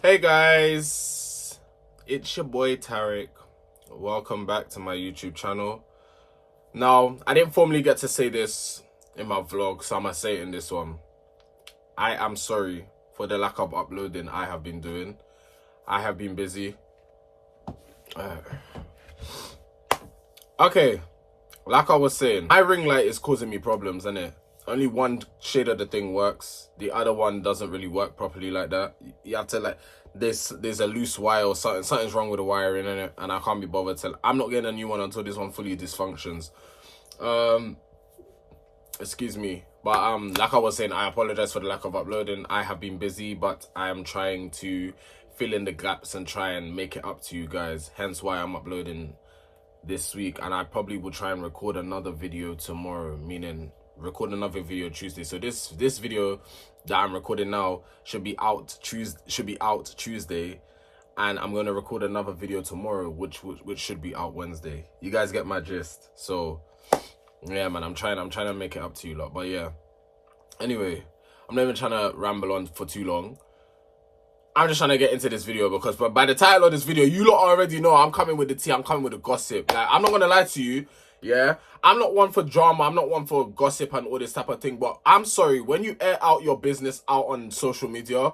Hey guys, it's your boy Tarek. Welcome back to my YouTube channel. Now, I didn't formally get to say this in my vlog, so I'm gonna say it in this one. I am sorry for the lack of uploading I have been doing. I have been busy. Okay, like I was saying, my ring light is causing me problems, innit? Only one shade of the thing works. The other one doesn't really work properly like that. You have to there's a loose wire or something. Something's wrong with the wiring in it, and I can't be bothered to. I'm not getting a new one until this one fully dysfunctions. Excuse me, but like I was saying, I apologize for the lack of uploading. I have been busy, but I am trying to fill in the gaps and try and make it up to you guys. Hence why I'm uploading this week, and I probably will try and record another video tomorrow, meaning record another video Tuesday. So this video that I'm recording now should be out Tuesday, and I'm gonna record another video tomorrow, which should be out Wednesday. You guys get my gist. So yeah, man, I'm trying to make it up to you lot. But yeah, anyway, I'm not even trying to ramble on for too long. I'm just trying to get into this video because by the title of this video, you lot already know I'm coming with the tea. I'm coming with the gossip. Like, I'm not gonna lie to you. Yeah, I'm not one for drama. I'm not one for gossip and all this type of thing. But I'm sorry, when you air out your business out on social media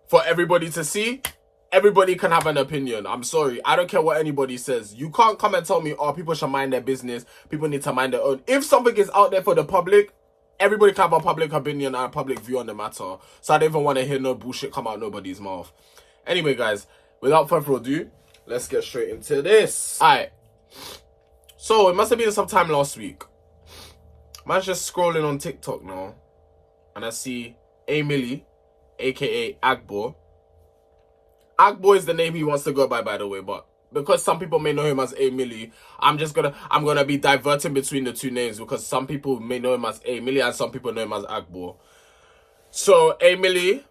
for everybody to see, everybody can have an opinion. I'm sorry. I don't care what anybody says. You can't come and tell me, oh, people should mind their business. People need to mind their own. If something is out there for the public, everybody can have a public opinion and a public view on the matter. So I don't even want to hear no bullshit come out nobody's mouth. Anyway, guys, without further ado, let's get straight into this. Alright. So, it must have been sometime last week. Man's just scrolling on TikTok now, and I see Aymilli, aka Agbor. Agbor is the name he wants to go by the way, but because some people may know him as Aymilli, I'm gonna be diverting between the two names because some people may know him as Aymilli and some people know him as Agbor. So Aymilli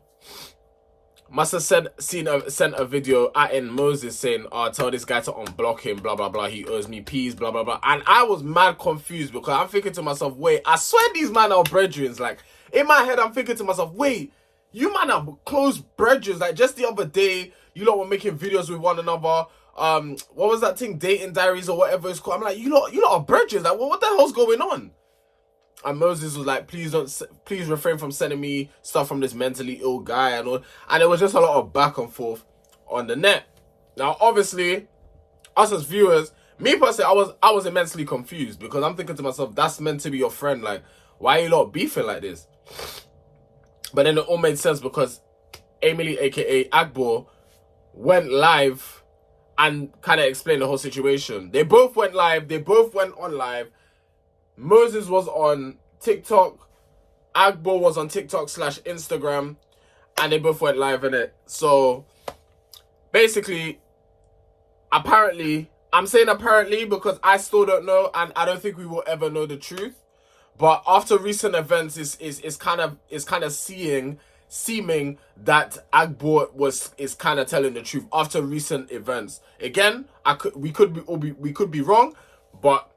must have sent a video at Moses saying, oh, tell this guy to unblock him, blah, blah, blah. He owes me peas, blah, blah, blah. And I was mad confused because I'm thinking to myself, wait, I swear these man are brethrens. Like, in my head, I'm thinking to myself, wait, you man are close brethrens. Like, just the other day, you lot were making videos with one another. What was that thing? Dating diaries or whatever it's called. I'm like, you lot are brethrens. Like, what the hell's going on? And Moses was like, please refrain from sending me stuff from this mentally ill guy and all. And it was just a lot of back and forth on the net. Now, obviously, us as viewers, me personally, I was immensely confused because I'm thinking to myself, that's meant to be your friend. Like, why are you lot beefing like this? But then it all made sense because Aymilli, aka Agbor, went live and kind of explained the whole situation. They both went live. They both went on live. Moses was on TikTok, Agbor was on TikTok/Instagram, and they both went live in it. So, basically, apparently, I'm saying apparently because I still don't know, and I don't think we will ever know the truth. But after recent events, is kind of seeming that Agbor is kind of telling the truth after recent events. Again, we could be wrong, but.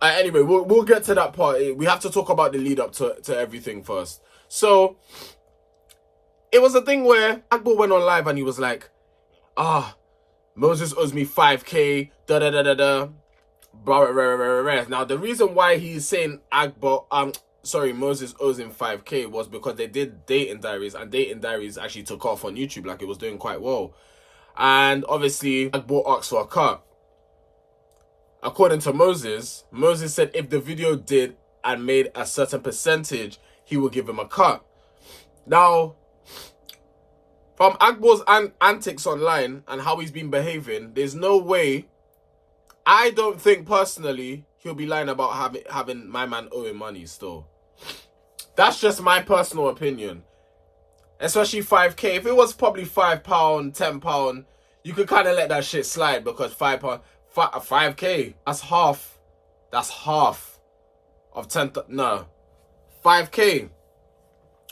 Anyway, we'll get to that part. We have to talk about the lead up to everything first. So, it was a thing where Agbor went on live and he was like, Moses owes me 5K, da-da-da-da-da, blah, blah, blah, blah, blah. Now, the reason why he's saying Moses owes him 5K was because they did dating diaries, and dating diaries actually took off on YouTube, like it was doing quite well. And obviously, Agbor asked for a cut. According to Moses said if the video did and made a certain percentage, he would give him a cut. Now, from Agbor's antics online and how he's been behaving, there's no way, I don't think personally, he'll be lying about having my man owing money still. That's just my personal opinion. Especially 5K. If it was probably £5, £10, you could kind of let that shit slide because £5... 5K, that's half of 10, no, 5K.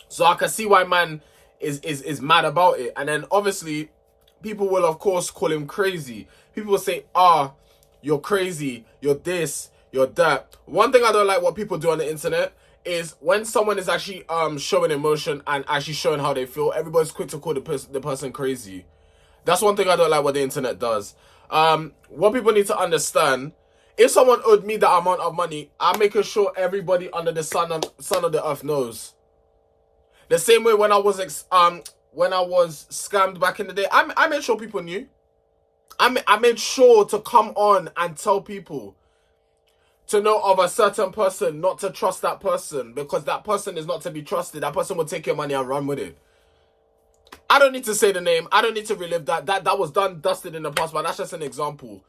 So I can see why man is mad about it. And then obviously people will of course call him crazy. People will say, you're crazy, you're this, you're that. One thing I don't like what people do on the internet is when someone is actually showing emotion and actually showing how they feel, everybody's quick to call the person crazy. That's one thing I don't like what the internet does. What people need to understand, if someone owed me that amount of money, I'm making sure everybody under the sun of the earth knows. The same way when I was scammed back in the day, I made sure people knew. I made sure to come on and tell people to know of a certain person, not to trust that person, because that person is not to be trusted. That person will take your money and run with it. I don't need to say the name. I don't need to relive that. That was dusted in the past, but that's just an example.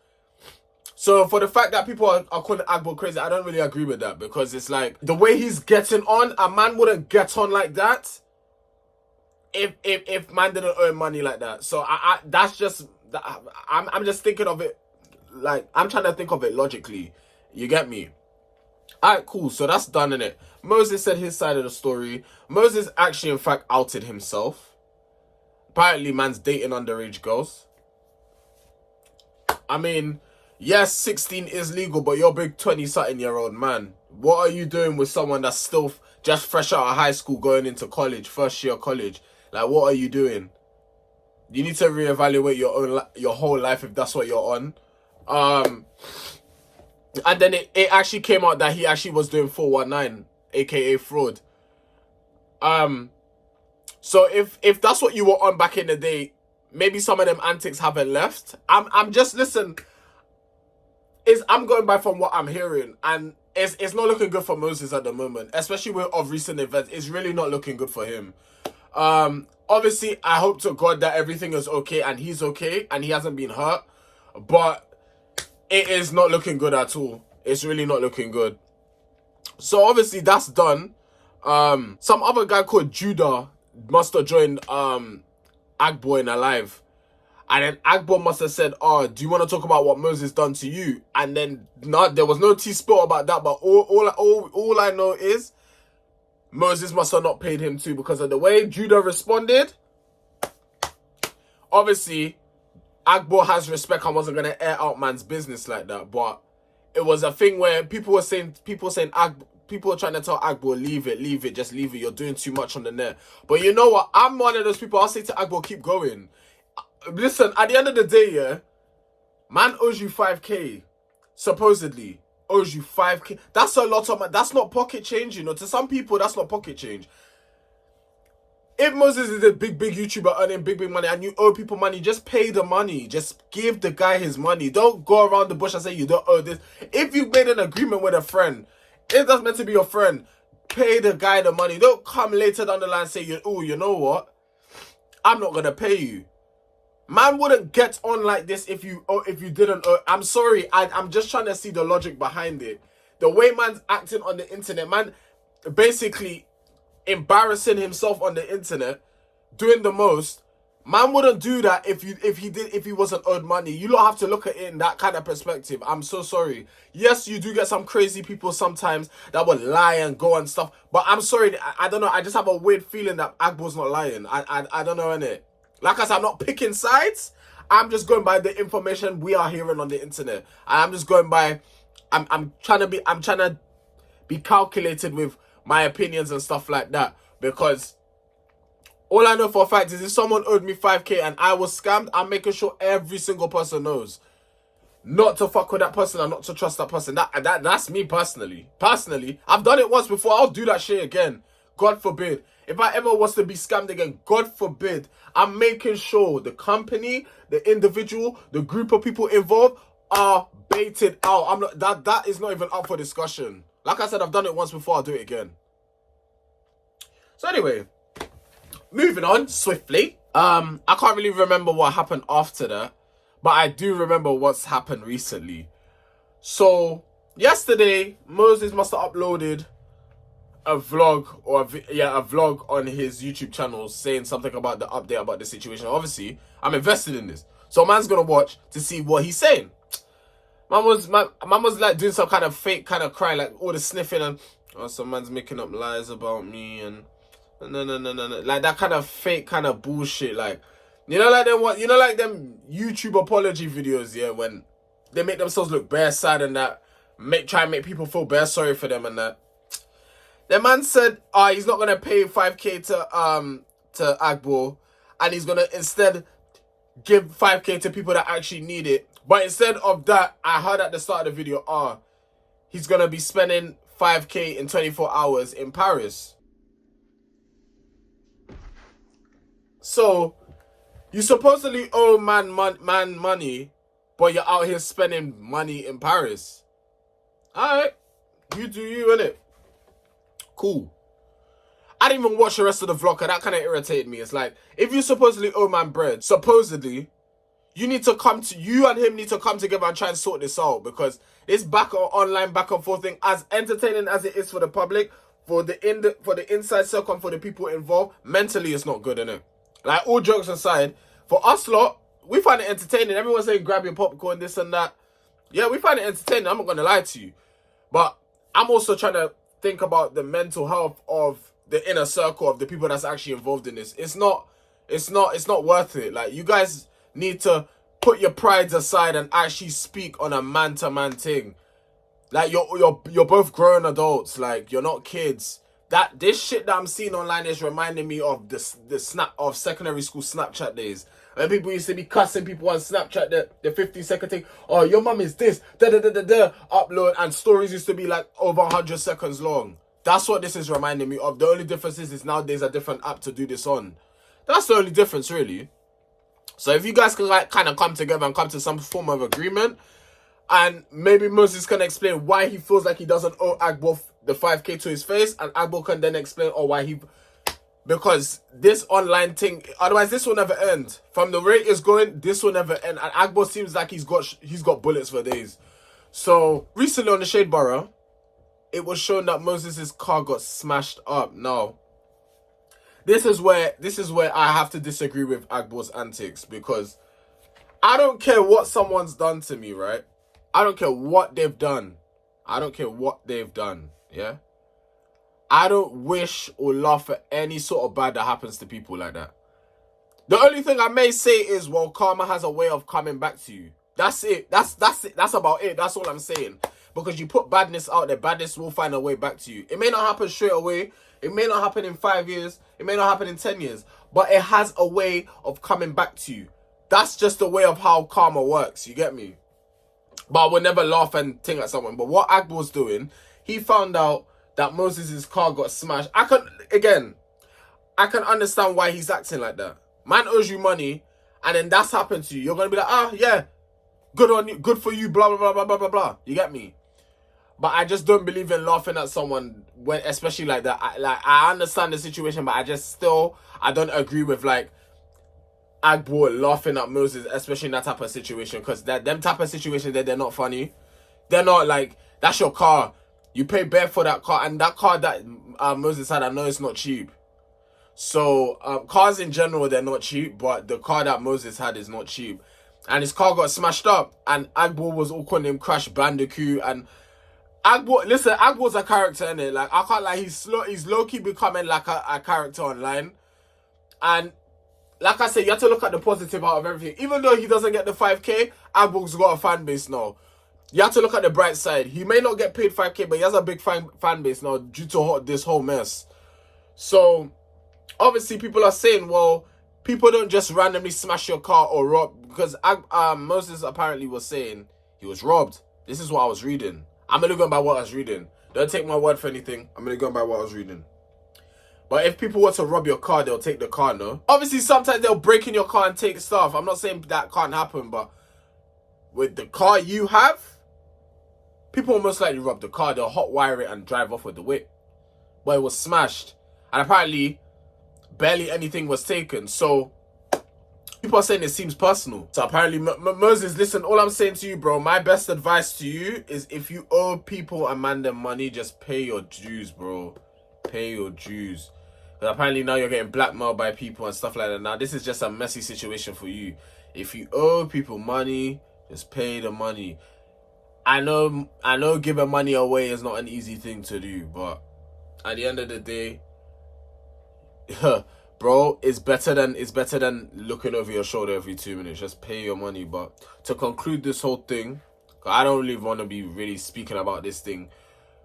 So for the fact that people are calling Agbor crazy, I don't really agree with that, because it's like the way he's getting on, a man wouldn't get on like that if man didn't earn money like that. So that's just, I'm just thinking of it, like, I'm trying to think of it logically. You get me? Alright, cool. So that's done, innit? Moses said his side of the story. Moses actually, in fact, outed himself. Apparently, man's dating underage girls. I mean, yes, 16 is legal, but you're a big 20-something-year-old man. What are you doing with someone that's still just fresh out of high school going into college, first year college? Like, what are you doing? You need to reevaluate your whole life if that's what you're on. And then it actually came out that he actually was doing 419, aka fraud. So if that's what you were on back in the day, maybe some of them antics haven't left. I'm just, listen, I'm going by from what I'm hearing, and it's not looking good for Moses at the moment, especially with of recent events. It's really not looking good for him. Obviously, I hope to God that everything is okay and he's okay and he hasn't been hurt, but it is not looking good at all. It's really not looking good. So obviously that's done. Some other guy called Judah must have joined Agbor in a live. And then Agbor must have said, "Oh, do you want to talk about what Moses done to you?" And then there was no tea spill about that. But all I know is Moses must have not paid him too, because of the way Judah responded. Obviously, Agbor has respect and wasn't gonna air out man's business like that. But it was a thing where people were trying to tell Agbor, leave it, just leave it. You're doing too much on the net. But you know what? I'm one of those people. I'll say to Agbor, keep going. Listen, at the end of the day, yeah, man owes you 5k, supposedly owes you 5k. That's a lot of money. That's not pocket change, you know. To some people, that's not pocket change. If Moses is a big YouTuber earning big money and you owe people money, just pay the money. Just give the guy his money. Don't go around the bush and say you don't owe this. If you've made an agreement with a friend, if that's meant to be your friend, pay the guy the money. Don't come later down the line and say, oh, you know what? I'm not going to pay you. Man wouldn't get on like this if you didn't owe. I'm sorry. I'm just trying to see the logic behind it. The way man's acting on the internet, man, basically embarrassing himself on the internet, doing the most. Man wouldn't do that if he wasn't owed money. You don't have to look at it in that kind of perspective. I'm so sorry. Yes, you do get some crazy people sometimes that would lie and go and stuff. But I'm sorry, I don't know. I just have a weird feeling that Agbor's not lying. I don't know, innit? Like I said, I'm not picking sides. I'm just going by the information we are hearing on the internet. I'm just going by. I'm trying to be calculated with my opinions and stuff like that, because all I know for a fact is if someone owed me 5k and I was scammed, I'm making sure every single person knows not to fuck with that person and not to trust that person. That's me personally. I've done it once before. I'll do that shit again. God forbid. If I ever was to be scammed again, God forbid, I'm making sure the company, the individual, the group of people involved are baited out. I'm not, that is not even up for discussion. Like I said, I've done it once before, I'll do it again. So anyway, moving on swiftly. I can't really remember what happened after that, but I do remember what's happened recently. So yesterday, Moses must have uploaded a vlog a vlog on his YouTube channel saying something about the update about the situation. Obviously, I'm invested in this, so man's gonna watch to see what he's saying. Man was like doing some kind of fake kind of crying, like all the sniffing and some man's making up lies about me and no, like that kind of fake kind of bullshit. Like, like them YouTube apology videos, yeah, when they make themselves look bare sad and that, try and make people feel bare sorry for them and that. The man said, he's not gonna pay 5k to Agbor, and he's gonna instead give 5k to people that actually need it. But instead of that, I heard at the start of the video, he's gonna be spending 5k in 24 hours in Paris. So you supposedly owe man money, but you're out here spending money in Paris. Alright, you do you, innit? Cool. I didn't even watch the rest of the vlog, and that kind of irritated me. It's like, if you supposedly owe man bread, supposedly, you and him need to come together and try and sort this out, because this online back and forth thing, as entertaining as it is for the public, for the inside circle and for the people involved, mentally it's not good, innit? Like, all jokes aside, for us lot, we find it entertaining. Everyone's saying grab your popcorn, this and that. Yeah, we find it entertaining. I'm not gonna lie to you. But I'm also trying to think about the mental health of the inner circle of the people that's actually involved in this. It's not worth it. Like, you guys need to put your prides aside and actually speak on a man-to-man thing. Like, you're both grown adults. Like, you're not kids. This shit that I'm seeing online is reminding me of the secondary school Snapchat days. When people used to be cussing people on Snapchat, the 15-second thing. Oh, your mum is this, upload, and stories used to be like over 100 seconds long. That's what this is reminding me of. The only difference is nowadays a different app to do this on. That's the only difference, really. So if you guys can like kind of come together and come to some form of agreement, and maybe Moses can explain why he feels like he doesn't owe Agbor the 5k to his face, and Agbor can then explain why he... Because this online thing, otherwise this will never end. From the rate it's going, this will never end. And Agbor seems like he's got bullets for days. So recently on the Shade Borough, it was shown that Moses's car got smashed up. Now, this is where I have to disagree with Agbor's antics, because I don't care what someone's done to me, right? I don't care what they've done. Yeah? I don't wish or laugh at any sort of bad that happens to people like that. The only thing I may say is, well, karma has a way of coming back to you. That's it. That's it. That's about it. That's all I'm saying. Because you put badness out there, badness will find a way back to you. It may not happen straight away. It may not happen in 5 years. It may not happen in 10 years. But it has a way of coming back to you. That's just the way of how karma works. You get me? But I would never laugh and think at someone. But what Agbor's doing, he found out that Moses's car got smashed. I can understand why he's acting like that. Man owes you money, and then that's happened to you. You're gonna be like, yeah, good on you, good for you, blah blah blah blah blah blah blah. You get me? But I just don't believe in laughing at someone when, especially like that. I understand the situation, but I don't agree with like Agbor laughing at Moses, especially in that type of situation, because them type of situations they're not funny. They're not like, that's your car. You pay bare for that car, and that car that Moses had, I know it's not cheap. So cars in general, they're not cheap, but the car that Moses had is not cheap. And his car got smashed up, and Agbor was all calling him Crash Bandicoot. And Agbor's a character, innit? Like, I can't lie, he's low-key becoming like a character online. And like I said, you have to look at the positive out of everything. Even though he doesn't get the 5k, Agbor's got a fan base now. You have to look at the bright side. He may not get paid 5k, but he has a big fan base now due to this whole mess. So, obviously, people are saying, well, people don't just randomly smash your car or rob. Because Moses apparently was saying he was robbed. This is what I was reading. I'm going to go by what I was reading. Don't take my word for anything. I'm going to go by what I was reading. But if people want to rob your car, they'll take the car, no? Obviously, sometimes they'll break in your car and take stuff. I'm not saying that can't happen, but with the car you have, people will most likely rob the car. They'll hotwire it and drive off with the whip. But it was smashed. And apparently, barely anything was taken. So, people are saying it seems personal. So apparently, Moses, listen, all I'm saying to you, bro, my best advice to you is if you owe people and man them money, just pay your dues, bro. Pay your dues. Because apparently now you're getting blackmailed by people and stuff like that. Now, this is just a messy situation for you. If you owe people money, just pay the money. I know giving money away is not an easy thing to do, but at the end of the day, bro, it's better than looking over your shoulder every 2 minutes. Just pay your money. But to conclude this whole thing, I don't really want to be really speaking about this thing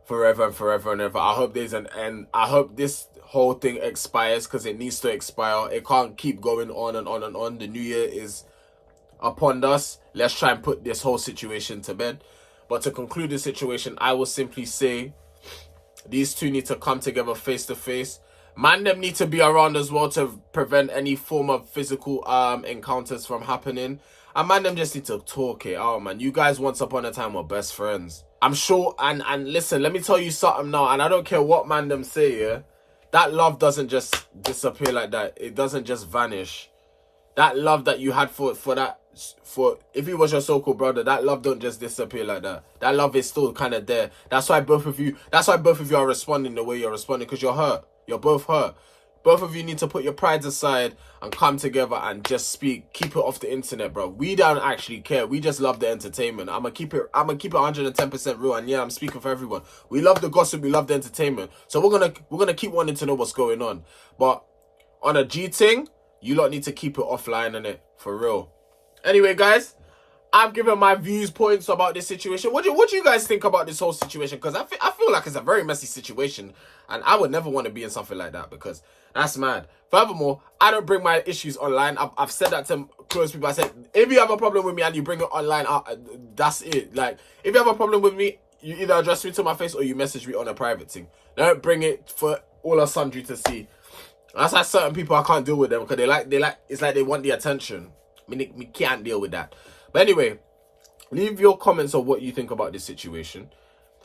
forever and forever and ever. I hope there's an end. I hope this whole thing expires, because it needs to expire. It can't keep going on and on and on. The new year is upon us. Let's try and put this whole situation to bed. But to conclude the situation, I will simply say these two need to come together face to face. Man, them need to be around as well to prevent any form of physical encounters from happening. And man, them just need to talk it out, man. You guys once upon a time were best friends. I'm sure, and listen, let me tell you something now, and I don't care what man them say, yeah? That love doesn't just disappear like that. It doesn't just vanish. That love that you had for if he was your so-called brother, that love don't just disappear like that. That love is still kind of there. That's why both of you are responding the way you're responding, because you're hurt. You're both hurt. Both of you need to put your prides aside and come together and just speak. Keep it off the internet, bro. We don't actually care. We just love the entertainment. I'm gonna keep it 110% real. And yeah, I'm speaking for everyone. We love the gossip. We love the entertainment. So we're gonna keep wanting to know what's going on. But on a G thing, you lot need to keep it offline, innit? For real. Anyway, guys, I've given my points about this situation. What do you guys think about this whole situation? Because I feel like it's a very messy situation, and I would never want to be in something like that, because that's mad. Furthermore, I don't bring my issues online. I've said that to close people. I said, if you have a problem with me and you bring it online, that's it. Like, if you have a problem with me, you either address me to my face or you message me on a private thing. Don't bring it for all or sundry to see. That's why certain people, I can't deal with them, because they like it's like they want the attention. I mean, we can't deal with that. But anyway, leave your comments on what you think about this situation.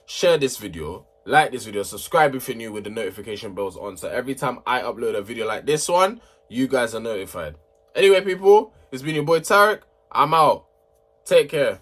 Share this video. Like this video. Subscribe if you're new with the notification bells on. So every time I upload a video like this one, you guys are notified. Anyway, people, it's been your boy Tarek. I'm out. Take care.